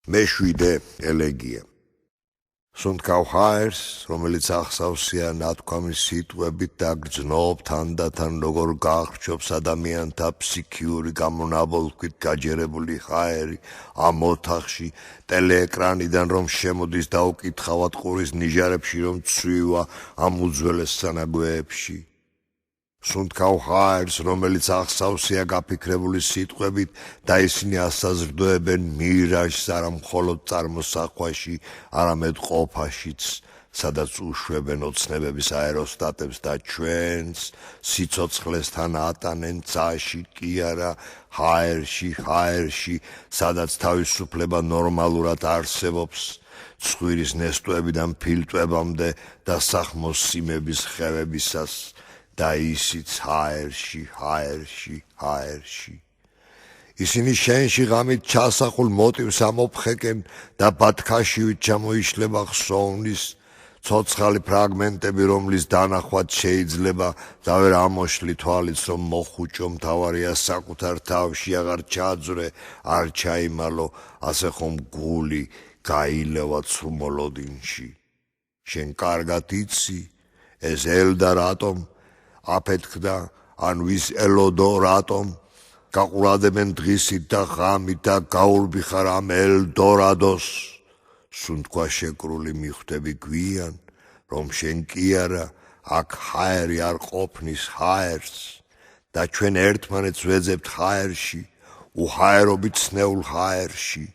მეშვიდე ელეგია. სუნთქავ ჰაერს, რომელიც ახსავსია ნათქვამის სიტყვებით და გრძნობ თანდათან როგორ გაახრჩობს ადამიანთა ფსიქიური გამონაბოლქვით გაჯერებული ჰაერი ამ ოთახში, ტელეეკრანიდან რომ შემოდის და უკითხავად ყურის ნიჟარებში რომ ცვივა ამ უძველეს სანაგვეებში. სუნთქავ ჰაერს, რომელიც ახსავსია გაფიქრებული სიტყვებით და ისინი ასაზრდოებენ მირაჟს არა მხოლოდ წარმოსახვაში, არამედ ყოფაშიც, სადაც უშვებენ ოცნებების აეროსტატებს და ჩვენს სიცოცხლესთან ატანენ ცაში კი არა ჰაერში, სადაც თავისუფლება ნორმალურად არსებობს, ცხვირის ნესტოებიდან ფილტვებამდე და სახმოს სიმების ხევებისას. და ისიც ჰაერში. ისინი შენში ღამით ჩასახულ მოტივს ამოფხეკენ და ბათქაშივით ჩამოიშლება ხსოვნის ცოცხალი ფრაგმენტები, რომლის დანახვაც შეიძლება და ვერ ამოშლი თვალიც, რომ მოხუჭო მთავარია საკუთარ თავში აღარ ჩაძვრე, არ ჩაიმალო, ასე ხომ გული გაილევა ცრუმოლოდინში. შენ კარგად იცი, ეს ელდა რატომ აფეთქდა, ან ვის ელოდო რატომ გაყურადებენ დღისით და ღამით და გაურბიხარ ამ ელდორადოს. სუნთქვა შეკრული მიხვდები გვიან, რომ შენ კი არა აქ ჰაერი არ ყოფნის ჰაერს და ჩვენ ერთმანეთს ვეძებთ ჰაერში, უჰაერობით ცნეულ ჰაერში.